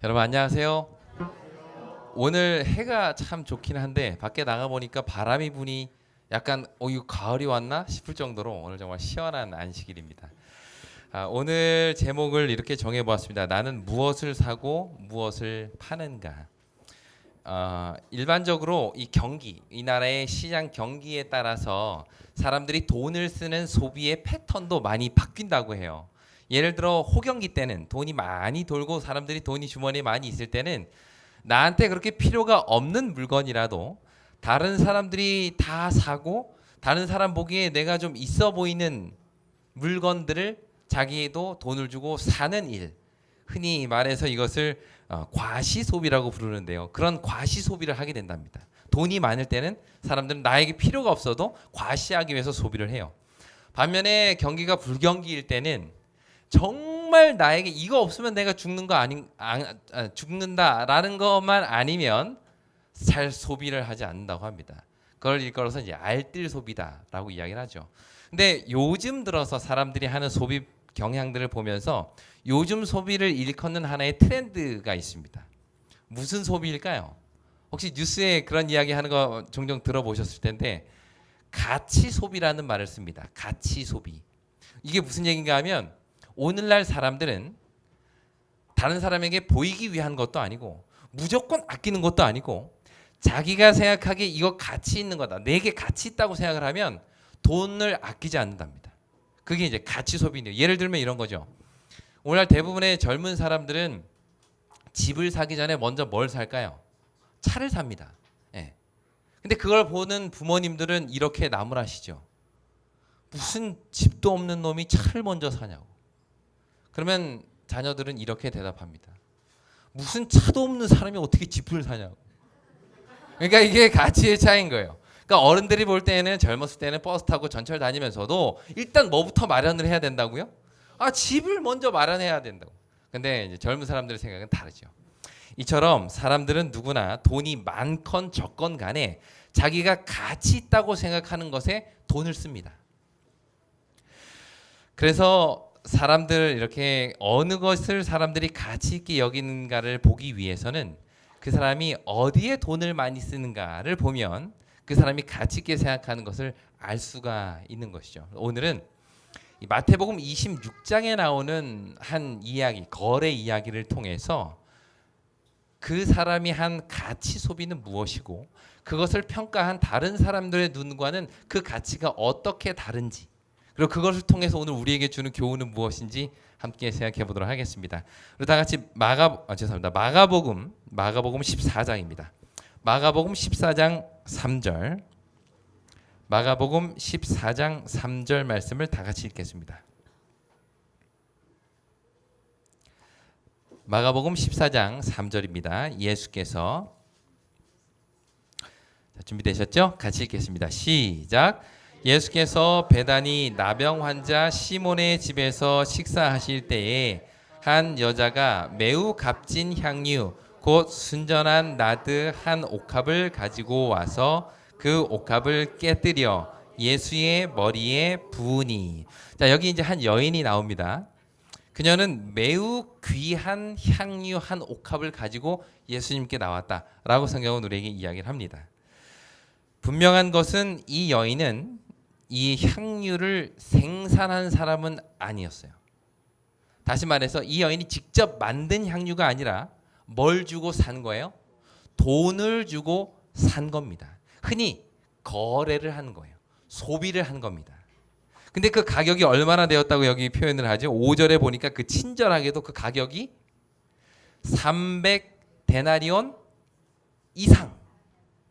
여러분 안녕하세요. 오늘 해가 참 좋긴 한데 밖에 나가 보니까 바람이 부니 약간 이거 가을이 왔나 싶을 정도로 오늘 정말 시원한 안식일입니다. 오늘 제목을 이렇게 정해 보았습니다. 나는 무엇을 사고 무엇을 파는가? 일반적으로 이 경기, 이 나라의 시장 경기에 따라서 사람들이 돈을 쓰는 소비의 패턴도 많이 바뀐다고 해요. 예를 들어 호경기 때는 돈이 많이 돌고 사람들이 돈이 주머니에 많이 있을 때는 나한테 그렇게 필요가 없는 물건이라도 다른 사람들이 다 사고 다른 사람 보기에 내가 좀 있어 보이는 물건들을 자기도 돈을 주고 사는 일. 흔히 말해서 이것을 과시 소비라고 부르는데요. 그런 과시 소비를 하게 된답니다. 돈이 많을 때는 사람들은 나에게 필요가 없어도 과시하기 위해서 소비를 해요. 반면에 경기가 불경기일 때는 정말 나에게 이거 없으면 내가 죽는 거 죽는다라는 것만 아니면 잘 소비를 하지 않는다고 합니다. 그걸 일컬어서 이제 알뜰 소비다라고 이야기를 하죠. 근데 요즘 들어서 사람들이 하는 소비 경향들을 보면서 요즘 소비를 일컫는 하나의 트렌드가 있습니다. 무슨 소비일까요? 혹시 뉴스에 그런 이야기 하는 거 종종 들어보셨을 텐데 가치 소비라는 말을 씁니다. 가치 소비. 이게 무슨 얘기인가 하면 오늘날 사람들은 다른 사람에게 보이기 위한 것도 아니고 무조건 아끼는 것도 아니고 자기가 생각하기에 이거 가치 있는 거다. 내게 가치 있다고 생각을 하면 돈을 아끼지 않는답니다. 그게 이제 가치 소비인데요. 예를 들면 이런 거죠. 오늘날 대부분의 젊은 사람들은 집을 사기 전에 먼저 뭘 살까요? 차를 삽니다. 예. 근데 그걸 보는 부모님들은 이렇게 나무라시죠. 무슨 집도 없는 놈이 차를 먼저 사냐고. 그러면 자녀들은 이렇게 대답합니다. 무슨 차도 없는 사람이 어떻게 집을 사냐고. 그러니까 이게 가치의 차이인 거예요. 그러니까 어른들이 볼 때는 젊었을 때는 버스 타고 전철 다니면서도 일단 뭐부터 마련을 해야 된다고요? 집을 먼저 마련해야 된다고. 근데 이제 젊은 사람들의 생각은 다르죠. 이처럼 사람들은 누구나 돈이 많건 적건 간에 자기가 가치 있다고 생각하는 것에 돈을 씁니다. 그래서 사람들 이렇게 어느 것을 사람들이 가치 있게 여기는가를 보기 위해서는 그 사람이 어디에 돈을 많이 쓰는가를 보면 그 사람이 가치 있게 생각하는 것을 알 수가 있는 것이죠. 오늘은 이 마태복음 26장에 나오는 한 이야기, 거래 이야기를 통해서 그 사람이 한 가치 소비는 무엇이고 그것을 평가한 다른 사람들의 눈과는 그 가치가 어떻게 다른지 그리고 그것을 통해서 오늘 우리에게 주는 교훈은 무엇인지 함께 생각해 보도록 하겠습니다. 그리고 다 같이 마가복음 14장입니다. 마가복음 14장 3절. 마가복음 14장 3절 말씀을 다 같이 읽겠습니다. 마가복음 14장 3절입니다. 예수께서 준비되셨죠? 같이 읽겠습니다. 시작. 예수께서 베다니 나병 환자 시몬의 집에서 식사하실 때에 한 여자가 매우 값진 향유 곧 순전한 나드 한 옥합을 가지고 와서 그 옥합을 깨뜨려 예수의 머리에 부으니. 자, 여기 이제 한 여인이 나옵니다. 그녀는 매우 귀한 향유 한 옥합을 가지고 예수님께 나왔다라고 성경은 우리에게 이야기를 합니다. 분명한 것은 이 여인은 이 향유를 생산한 사람은 아니었어요. 다시 말해서 이 여인이 직접 만든 향유가 아니라 뭘 주고 산 거예요? 돈을 주고 산 겁니다. 흔히 거래를 한 거예요. 소비를 한 겁니다. 근데 그 가격이 얼마나 되었다고 여기 표현을 하죠? 5절에 보니까 그 친절하게도 그 가격이 300데나리온 이상.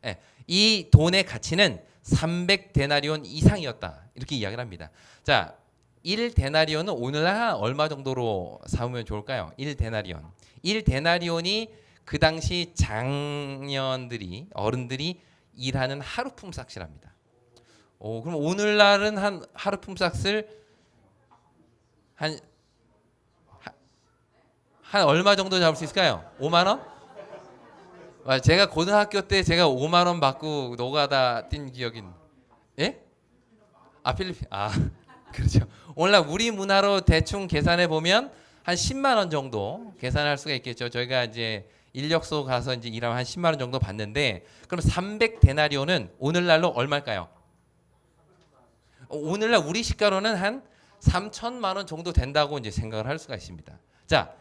예, 이 돈의 가치는 300데나리온 이상이었다. 이렇게 이야기를 합니다. 자, 1데나리온은 오늘날 얼마 정도로 삼으면 좋을까요? 1데나리온. 1데나리온이 그 당시 장년들이 어른들이 일하는 하루 품삯이랍니다. 그럼 오늘날은 한 하루 품삯을 한, 한 얼마 정도 잡을 수 있을까요? 5만 원? 제가 고등학교 때 제가 5만 원 받고 노가다 뛴 기억이 예? 필리핀. 그렇죠. 오늘날 우리 문화로 대충 계산해 보면 한 10만 원 정도 계산할 수가 있겠죠. 저희가 이제 인력소 가서 이제 일하면 한 10만 원 정도 받는데 그럼 300데나리온은 오늘날로 얼마일까요? 오늘날 우리 시가로는 한 3천만 원 정도 된다고 이제 생각을 할 수가 있습니다. 자,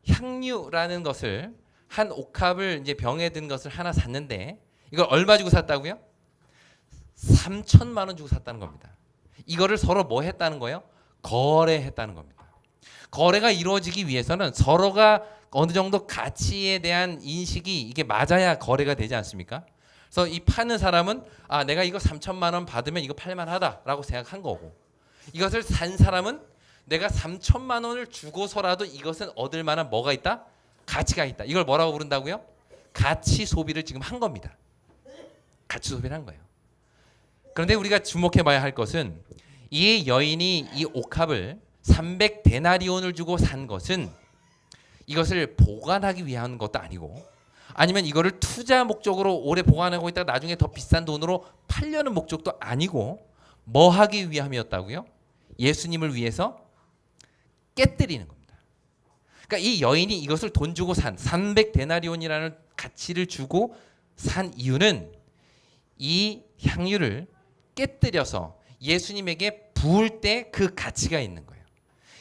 향유라는 것을 한 옥합을 이제 병에 든 것을 하나 샀는데 이걸 얼마 주고 샀다고요? 3천만 원 주고 샀다는 겁니다. 이거를 서로 뭐 했다는 거예요? 거래했다는 겁니다. 거래가 이루어지기 위해서는 서로가 어느 정도 가치에 대한 인식이 이게 맞아야 거래가 되지 않습니까? 그래서 이 파는 사람은 아 내가 이거 3천만 원 받으면 이거 팔만하다라고 생각한 거고 이것을 산 사람은 내가 3천만 원을 주고서라도 이것은 얻을 만한 뭐가 있다? 가치가 있다. 이걸 뭐라고 부른다고요? 가치 소비를 지금 한 겁니다. 가치 소비를 한 거예요. 그런데 우리가 주목해 봐야 할 것은 이 여인이 이 옥합을 300데나리온을 주고 산 것은 이것을 보관하기 위한 것도 아니고 아니면 이거를 투자 목적으로 오래 보관하고 있다가 나중에 더 비싼 돈으로 팔려는 목적도 아니고 뭐 하기 위함이었다고요? 예수님을 위해서 깨뜨리는 겁니다. 그러니까 이 여인이 이것을 돈 주고 산 300데나리온이라는 가치를 주고 산 이유는 이 향유를 깨뜨려서 예수님에게 부을 때 그 가치가 있는 거예요.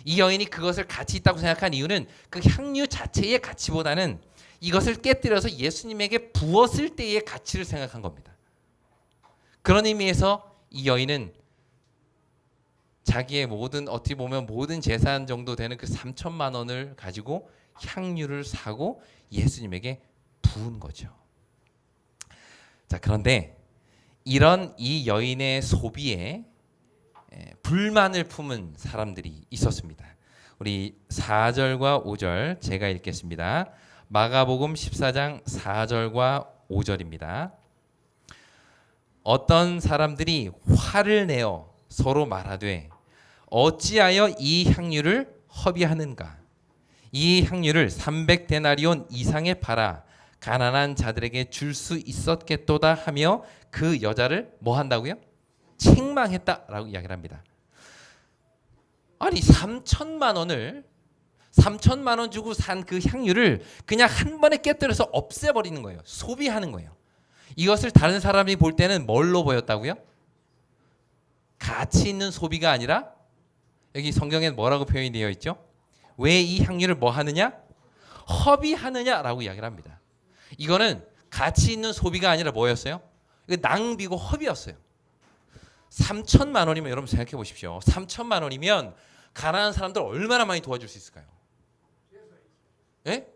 이 여인이 그것을 가치 있다고 생각한 이유는 그 향유 자체의 가치보다는 이것을 깨뜨려서 예수님에게 부었을 때의 가치를 생각한 겁니다. 그런 의미에서 이 여인은 자기의 모든 어떻게 보면 모든 재산 정도 되는 그 3천만 원을 가지고 향유를 사고 예수님에게 부은 거죠. 자, 그런데 이런 이 여인의 소비에 불만을 품은 사람들이 있었습니다. 우리 4절과 5절 제가 읽겠습니다. 마가복음 14장 4절과 5절입니다. 어떤 사람들이 화를 내어 서로 말하되 어찌하여 이 향유를 허비하는가? 이 향유를 300데나리온 이상에 팔아 가난한 자들에게 줄 수 있었겠도다 하며 그 여자를 뭐 한다고요? 책망했다라고 이야기를 합니다. 아니 3천만 원 주고 산 그 향유를 그냥 한 번에 깨뜨려서 없애버리는 거예요. 소비하는 거예요. 이것을 다른 사람이 볼 때는 뭘로 보였다고요? 가치 있는 소비가 아니라 여기 성경에 뭐라고 표현이 되어 있죠? 왜 이 향유를 뭐 하느냐? 허비하느냐라고 이야기를 합니다. 이거는 가치 있는 소비가 아니라 뭐였어요? 이거 낭비고 허비였어요. 3천만 원이면 여러분 생각해 보십시오. 3천만 원이면 가난한 사람들 얼마나 많이 도와줄 수 있을까요? 예?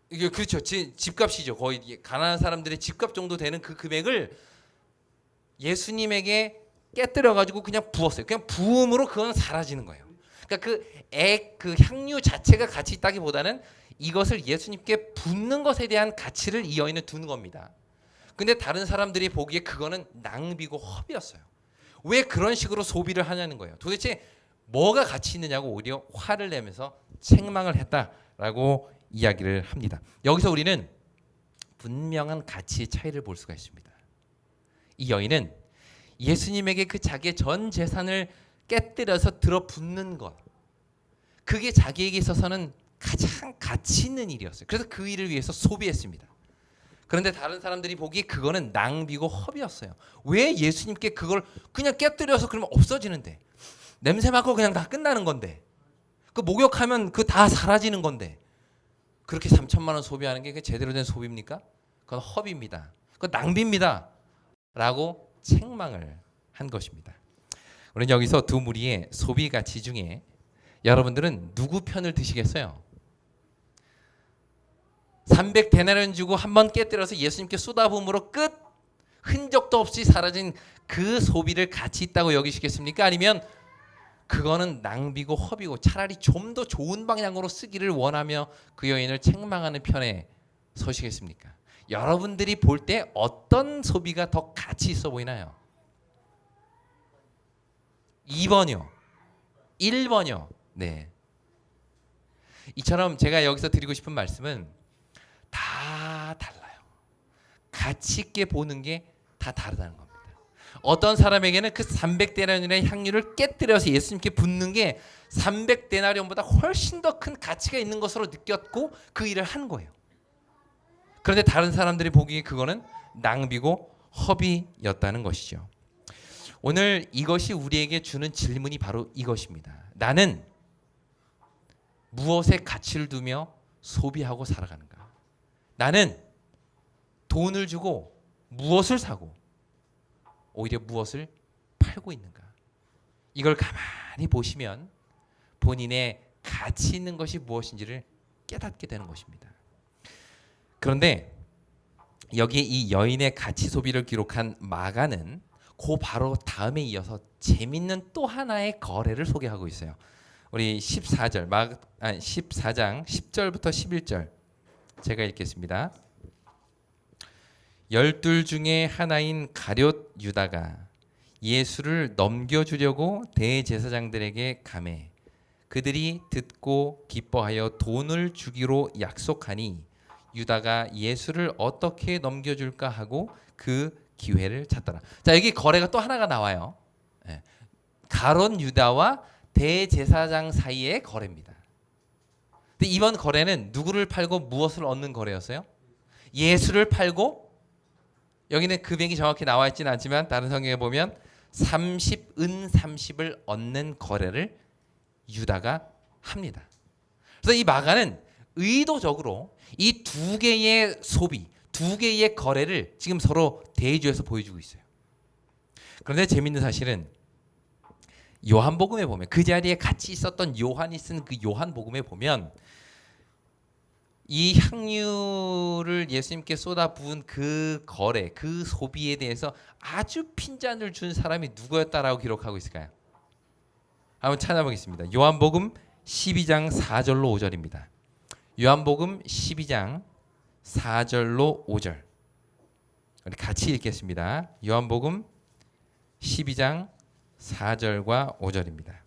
이게 그렇죠. 집값이죠. 거의 가난한 사람들의 집값 정도 되는 그 금액을 예수님에게 깨뜨려 가지고 그냥 부었어요. 그냥 부음으로 그건 사라지는 거예요. 그러니까 그 향유 자체가 가치 있다기보다는 이것을 예수님께 붓는 것에 대한 가치를 이 여인은 두는 겁니다. 근데 다른 사람들이 보기에 그거는 낭비고 허비였어요. 왜 그런 식으로 소비를 하냐는 거예요. 도대체 뭐가 가치 있느냐고 오히려 화를 내면서 책망을 했다라고 이야기를 합니다. 여기서 우리는 분명한 가치의 차이를 볼 수가 있습니다. 이 여인은 예수님에게 그 자기의 전 재산을 깨뜨려서 들어붓는 것, 그게 자기에게 있어서는 가장 가치 있는 일이었어요. 그래서 그 일을 위해서 소비했습니다. 그런데 다른 사람들이 보기에 그거는 낭비고 허비였어요. 왜 예수님께 그걸 그냥 깨뜨려서 그러면 없어지는데, 냄새 맡고 그냥 다 끝나는 건데, 그 목욕하면 그 다 사라지는 건데, 그렇게 3천만 원 소비하는 게 제대로 된 소비입니까? 그건 허비입니다. 그건 낭비입니다. 라고 책망을 한 것입니다. 우리는 여기서 두 무리의 소비 가치 중에 여러분들은 누구 편을 드시겠어요? 300데나리온 주고 한번 깨뜨려서 예수님께 쏟아부음으로 끝, 흔적도 없이 사라진 그 소비를 가치 있다고 여기시겠습니까? 아니면 그거는 낭비고 허비고 차라리 좀 더 좋은 방향으로 쓰기를 원하며 그 여인을 책망하는 편에 서시겠습니까? 여러분들이 볼 때 어떤 소비가 더 가치 있어 보이나요? 2번이요. 1번이요. 네. 이처럼 제가 여기서 드리고 싶은 말씀은 다 달라요. 가치 있게 보는 게 다 다르다는 겁니다. 어떤 사람에게는 그 300데나리온의 향유를 깨뜨려서 예수님께 붓는 게 300데나리온보다 훨씬 더 큰 가치가 있는 것으로 느꼈고 그 일을 한 거예요. 그런데 다른 사람들이 보기에 그거는 낭비고 허비였다는 것이죠. 오늘 이것이 우리에게 주는 질문이 바로 이것입니다. 나는 무엇에 가치를 두며 소비하고 살아가는가? 나는 돈을 주고 무엇을 사고 오히려 무엇을 팔고 있는가? 이걸 가만히 보시면 본인의 가치 있는 것이 무엇인지를 깨닫게 되는 것입니다. 그런데 여기에 이 여인의 가치 소비를 기록한 마가는 그 바로 다음에 이어서 재밌는 또 하나의 거래를 소개하고 있어요. 우리 14절 14장 10절부터 11절 제가 읽겠습니다. 12 중에 하나인 가룟 유다가 예수를 넘겨주려고 대제사장들에게 가매 그들이 듣고 기뻐하여 돈을 주기로 약속하니 유다가 예수를 어떻게 넘겨줄까 하고 그 기회를 찾더라. 자, 여기 거래가 또 하나가 나와요. 가룟 유다와 대제사장 사이의 거래입니다. 근데 이번 거래는 누구를 팔고 무엇을 얻는 거래였어요? 예수를 팔고, 여기는 금액이 정확히 나와 있지는 않지만 다른 성경에 보면 30은 30을 얻는 거래를 유다가 합니다. 그래서 이 마가는 의도적으로 이 두 개의 소비, 두 개의 거래를 지금 서로 대조해서 보여주고 있어요. 그런데 재밌는 사실은 요한복음에 보면, 그 자리에 같이 있었던 요한이 쓴 그 요한복음에 보면 이 향유를 예수님께 쏟아 부은 그 거래, 그 소비에 대해서 아주 핀잔을 준 사람이 누구였다라고 기록하고 있을까요? 한번 찾아보겠습니다. 요한복음 12장 4절로 5절입니다. 요한복음 12장 4절로 5절. 우리 같이 읽겠습니다. 요한복음 12장 4절과 5절입니다.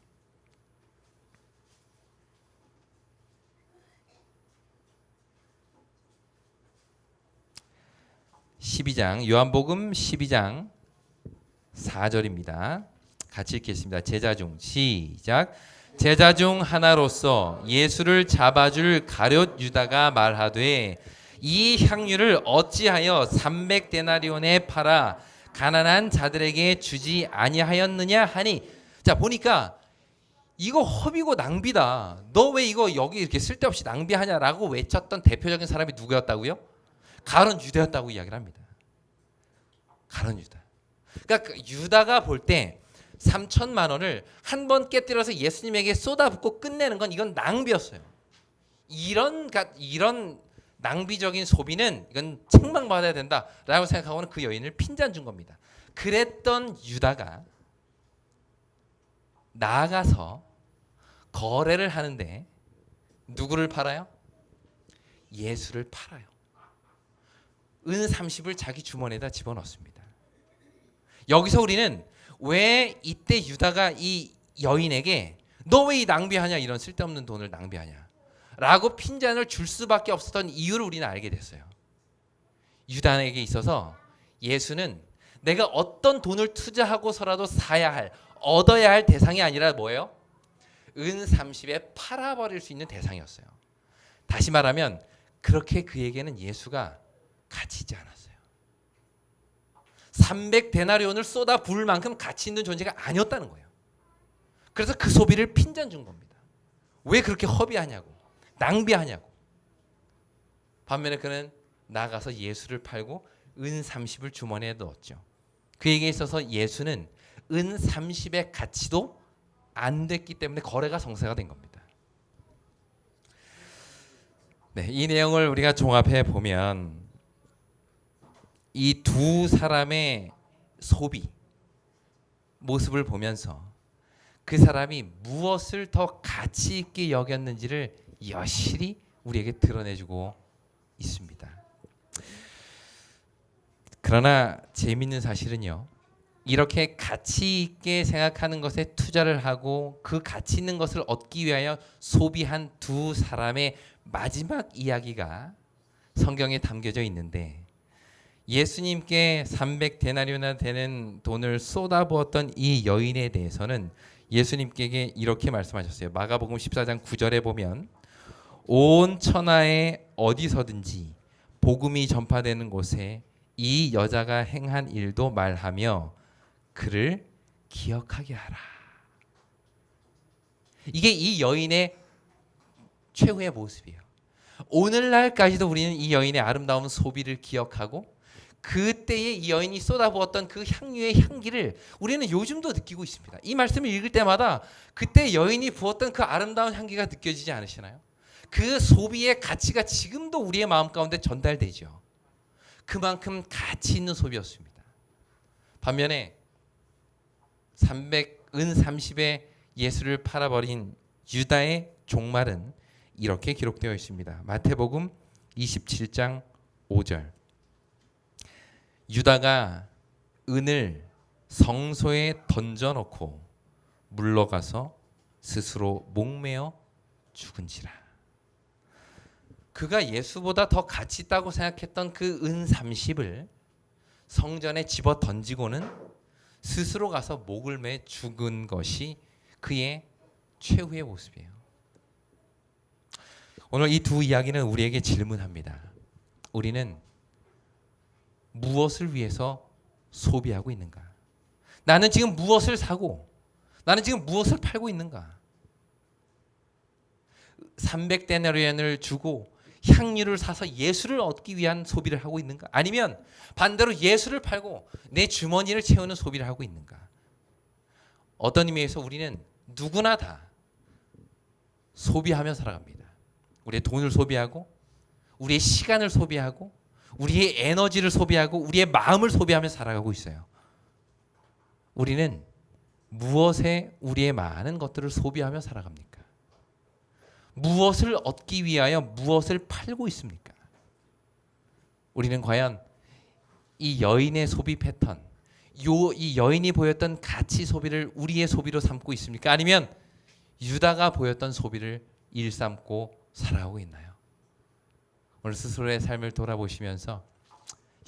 요한복음 12장 4절입니다. 같이 읽겠습니다. 제자 중 시작. 제자 중 하나로서 예수를 잡아줄 가룟 유다가 말하되 이 향유를 어찌하여 300데나리온에 팔아 가난한 자들에게 주지 아니하였느냐 하니. 자, 보니까 이거 허비고 낭비다. 너 왜 이거 여기 이렇게 쓸데없이 낭비하냐라고 외쳤던 대표적인 사람이 누구였다고요? 가룟 유다였다고 이야기를 합니다. 가룟 유다. 그러니까 유다가 볼 때 3천만 원을 한 번 깨뜨려서 예수님에게 쏟아붓고 끝내는 건 이건 낭비였어요. 이런 낭비적인 소비는 이건 책망받아야 된다라고 생각하고는 그 여인을 핀잔 준 겁니다. 그랬던 유다가 나아가서 거래를 하는데 누구를 팔아요? 예수를 팔아요. 은 30을 자기 주머니에다 집어넣습니다. 여기서 우리는 왜 이때 유다가 이 여인에게 너 왜 이 낭비하냐, 이런 쓸데없는 돈을 낭비하냐 라고 핀잔을 줄 수밖에 없었던 이유를 우리는 알게 됐어요. 유다에게 있어서 예수는 내가 어떤 돈을 투자하고서라도 사야 할, 얻어야 할 대상이 아니라 뭐예요? 은 30에 팔아버릴 수 있는 대상이었어요. 다시 말하면 그렇게 그에게는 예수가 가치 있지 않았어요. 300데나리온을 쏟아 부을 만큼 가치 있는 존재가 아니었다는 거예요. 그래서 그 소비를 핀잔 준 겁니다. 왜 그렇게 허비하냐고, 낭비하냐고. 반면에 그는 나가서 예수를 팔고 은 30을 주머니에 넣었죠. 그에게 있어서 예수는 은 30의 가치도 안 됐기 때문에 거래가 성사가 된 겁니다. 네, 이 내용을 우리가 종합해 보면 이 두 사람의 소비 모습을 보면서 그 사람이 무엇을 더 가치 있게 여겼는지를 여실히 우리에게 드러내주고 있습니다. 그러나 재미있는 사실은요, 이렇게 가치 있게 생각하는 것에 투자를 하고 그 가치 있는 것을 얻기 위하여 소비한 두 사람의 마지막 이야기가 성경에 담겨져 있는데, 예수님께 300데나리오나 되는 돈을 쏟아부었던 이 여인에 대해서는 예수님께 이렇게 말씀하셨어요. 마가복음 14장 9절에 보면 온 천하에 어디서든지 복음이 전파되는 곳에 이 여자가 행한 일도 말하며 그를 기억하게 하라. 이게 이 여인의 최후의 모습이에요. 오늘날까지도 우리는 이 여인의 아름다운 소비를 기억하고 그때의 이 여인이 쏟아부었던 그 향유의 향기를 우리는 요즘도 느끼고 있습니다. 이 말씀을 읽을 때마다 그때 여인이 부었던 그 아름다운 향기가 느껴지지 않으시나요? 그 소비의 가치가 지금도 우리의 마음 가운데 전달되죠. 그만큼 가치 있는 소비였습니다. 반면에 은 30에 예수를 팔아버린 유다의 종말은 이렇게 기록되어 있습니다. 마태복음 27장 5절. 유다가 은을 성소에 던져놓고 물러가서 스스로 목매어 죽은지라. 그가 예수보다 더 가치 있다고 생각했던 그 은 30을 성전에 집어 던지고는 스스로 가서 목을 매 죽은 것이 그의 최후의 모습이에요. 오늘 이 두 이야기는 우리에게 질문합니다. 우리는 무엇을 위해서 소비하고 있는가? 나는 지금 무엇을 사고 나는 지금 무엇을 팔고 있는가? 300데나리온을 주고 향유를 사서 예수를 얻기 위한 소비를 하고 있는가? 아니면 반대로 예수를 팔고 내 주머니를 채우는 소비를 하고 있는가? 어떤 의미에서 우리는 누구나 다 소비하며 살아갑니다. 우리의 돈을 소비하고 우리의 시간을 소비하고 우리의 에너지를 소비하고 우리의 마음을 소비하며 살아가고 있어요. 우리는 무엇에 우리의 많은 것들을 소비하며 살아갑니까? 무엇을 얻기 위하여 무엇을 팔고 있습니까? 우리는 과연 이 여인의 소비 패턴, 이 여인이 보였던 가치 소비를 우리의 소비로 삼고 있습니까? 아니면 유다가 보였던 소비를 일삼고 살아가고 있나요? 오늘 스스로의 삶을 돌아보시면서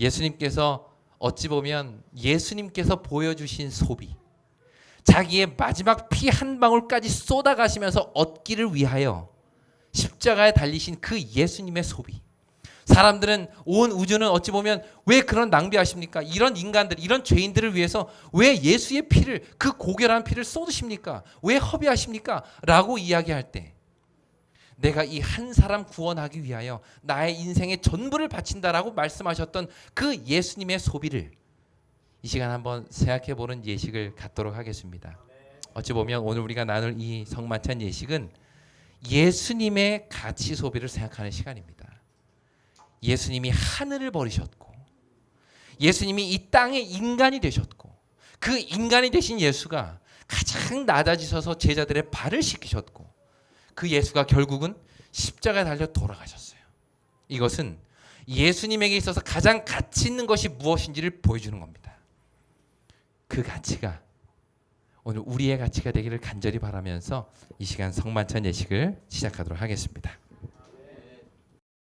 예수님께서 어찌 보면 예수님께서 보여주신 소비, 자기의 마지막 피 한 방울까지 쏟아가시면서 얻기를 위하여 십자가에 달리신 그 예수님의 소비. 사람들은 온 우주는 어찌 보면 왜 그런 낭비하십니까? 이런 인간들, 이런 죄인들을 위해서 왜 예수의 피를, 그 고결한 피를 쏟으십니까? 왜 허비하십니까? 라고 이야기할 때 내가 이 한 사람 구원하기 위하여 나의 인생의 전부를 바친다라고 말씀하셨던 그 예수님의 소비를 이 시간 한번 생각해보는 예식을 갖도록 하겠습니다. 어찌 보면 오늘 우리가 나눌 이 성만찬 예식은 예수님의 가치 소비를 생각하는 시간입니다. 예수님이 하늘을 버리셨고 예수님이 이 땅의 인간이 되셨고 그 인간이 되신 예수가 가장 낮아지셔서 제자들의 발을 씻기셨고 그 예수가 결국은 십자가에 달려 돌아가셨어요. 이것은 예수님에게 있어서 가장 가치 있는 것이 무엇인지를 보여주는 겁니다. 그 가치가 오늘 우리의 가치가 되기를 간절히 바라면서 이 시간 성만찬 예식을 시작하도록 하겠습니다.